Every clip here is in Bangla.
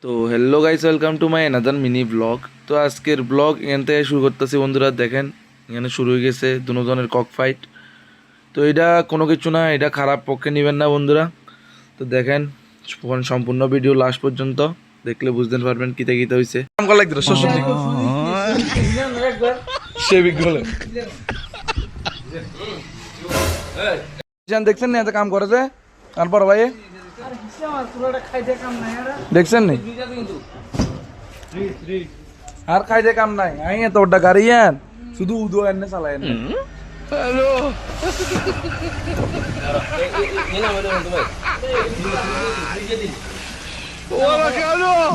তো hello guys, welcome to my another mini blog. তো আজকের ব্লগ এখান থেকে শুরু করতেছি বন্ধুরা। দেখেন এখানে শুরু হয়ে গেছে দুজনের কক ফাইট। তো এটা কোনো কিছু না, এটা খারাপ পক্ষে নেবেন না বন্ধুরা। তো দেখেন সম্পূর্ণ ভিডিও লাস্ট পর্যন্ত দেখলে বুঝতে পারবেন কিতে কিতে হয়েছে। কাম করা লাগবে দেখছেন না এত কাম করে যে তারপর ভাই দেখছেন নি আর খাইতে কাম নাই। আই তো ওটা গাড়ি আন শুধু উদো এনে চালায় না। হ্যালো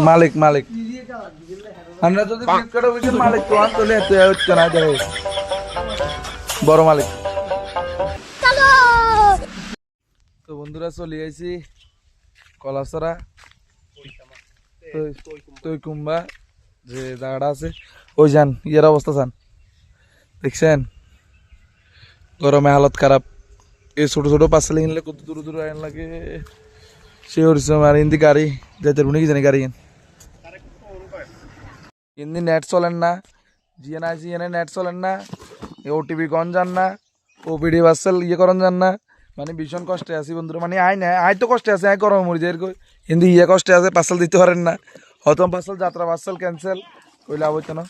মালিক মালিক আমরা যদি ফ্লিপকার্টে বসে মালিক তো আন চলে হচ্ছে না বড় মালিক। তো বন্ধুরা চলে আইছি কলাসরা তুই কুম্বা যে জায়গাটা আছে ওই যান ইয়ের অবস্থা চান দেখছেন, গরমে হালত খারাপ। এই ছোট ছোট পার্সেল কিনলে কত দূর দূর আইন লাগে সে আর হিন্দি গাড়ি যেতে কি জানি গাড়ি হিন্দি নেট চলেন না, জিএন আইসি এনে নেট চলেন না, ওটিপি গন যান না, ওপিডি পার্সেল ইয়ে করন যান না। মানে ভীষণ কষ্টে আছি বন্ধুরা। মানে আয় না আয় তো কষ্টে আছে, আয় গরম মরি যায় হিন্দি ইয়ে কষ্টে আছে, পার্সেল দিতে পারেন না। হয়তো পার্সেল যাত্রা পার্সেল ক্যান্সেল কইলে আবইতো না,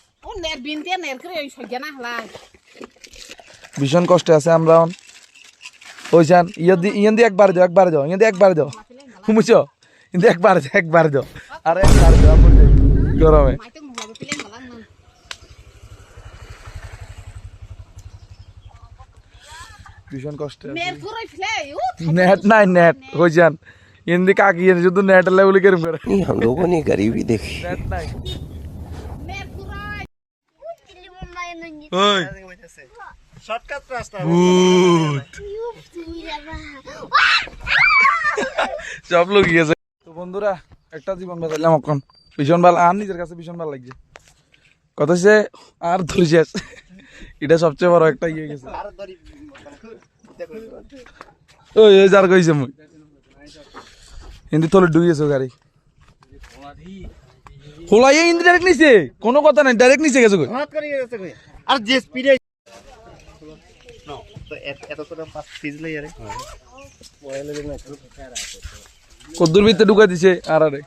ভীষণ কষ্টে আছে আমরা। ওই যান ইয়েন দিয়ে একবার দাও ইয়েন দিয়ে একবার দাও বুঝছো, কিন্তু একবার দাও আর একবার দাও গরমে। ভীষণ কষ্ট, नेट नहीं नेट हो जान हिंदी का की जो तो नेट लेवल के ऊपर हम लोगों ने गरीबी देखी। नेट नहीं ओए शॉर्टकट रास्ता সব লোক গিয়েছে। তো বন্ধুরা একটা জীবন বাঁচাইলাম এখন, ভীষণ ভালো আর নিজের কাছে ভীষণ ভালো লাগছে। কত সে আর ধরেছে এটা সবচেয়ে বড় একটা ইয়ে গেছে। ওই যার কইছে মুই হিন্দি থলে ডুইয়েছো গাড়ি হোলাই হিন্দি ডাইরেক্ট নিছে, কোনো কথা নাই, ডাইরেক্ট নিছে গেছে কই আর যে স্পিডে নো তো এত করে পাস ফিজলে আরে কদ্দুর ভিতরে ঢুকা দিছে। আর আরে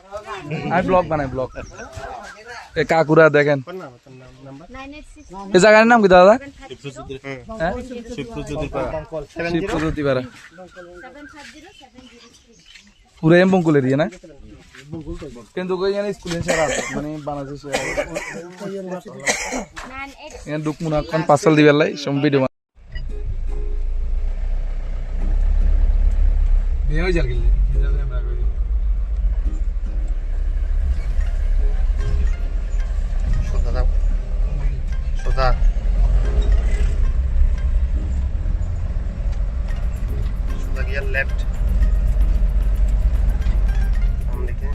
আমি ব্লগ বানাই ব্লগ। এ কাকুরা দেখেন এই জায়গার নাম কি দাদা? শিবপ্রজ্যোতিপাড়া পুরো এমবঙ্কুল এরিয়া না, কিন্তু স্কুলের স্যার আছে মানে বাংলাদেশ এখানে ডুকমুনা কোন পার্সেল দিবার লাই সব ভিডিও বিয়ে হয়ে যার গেলে সোজা সোজা গিয়ে লেফট সামনে কে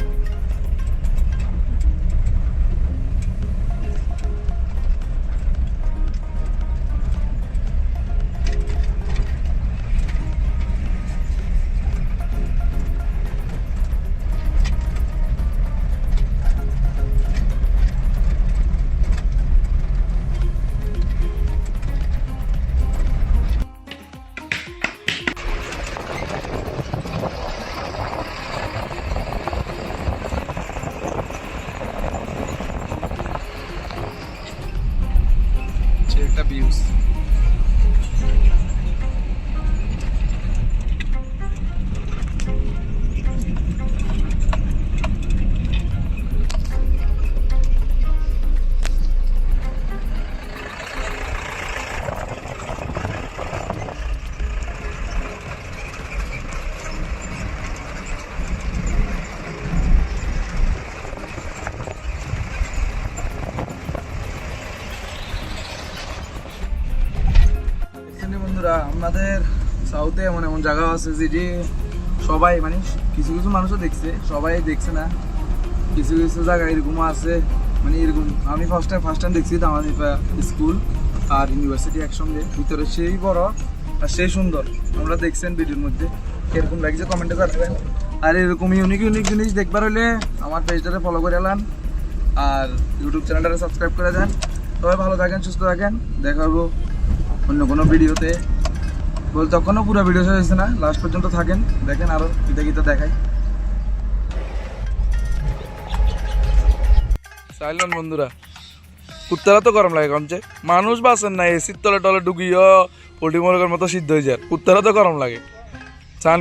একটা ভিউজ। আমাদের সাউথে এমন এমন জায়গা আছে যেটি সবাই মানে কিছু কিছু মানুষও দেখছে, সবাই দেখছে না। কিছু কিছু জায়গা এরকম আছে মানে এরকম আমি ফার্স্ট টাইম দেখছি দামাদিপা স্কুল আর ইউনিভার্সিটি একসঙ্গে, ভিতরে সেই বড় আর সেই সুন্দর। আমরা দেখছেন ভিডিওর মধ্যে, কিরকম লাগছে কমেন্টে জানাবেন। আর এরকম ইউনিক ইউনিক জিনিস দেখবার হলে আমার পেজটাতে ফলো করে এলাম আর ইউটিউব চ্যানেলটাকে সাবস্ক্রাইব করে দেন। সবাই ভালো থাকেন, সুস্থ থাকেন, দেখা হবো অন্য কোনো ভিডিওতে। বলতে তখনও পুরো ভিডিও শেষ হয়েছে না, লাস্ট পর্যন্ত থাকেন, দেখেন আরও গীতা গীতা দেখাই। চাইলেন বন্ধুরা, কুত্তারা তো গরম লাগে কমছে, মানুষ বাসেন না এসির তলে টলে ঢুকিও পোল্ট্রি মুরগের মতো সিদ্ধ হয়ে যায়, কুত্তারা তো গরম লাগে। চান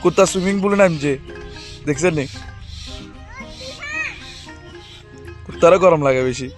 কুত্তা সুইমিং পুলে নামছে, দেখছেন নি? কুত্তারও গরম লাগে বেশি।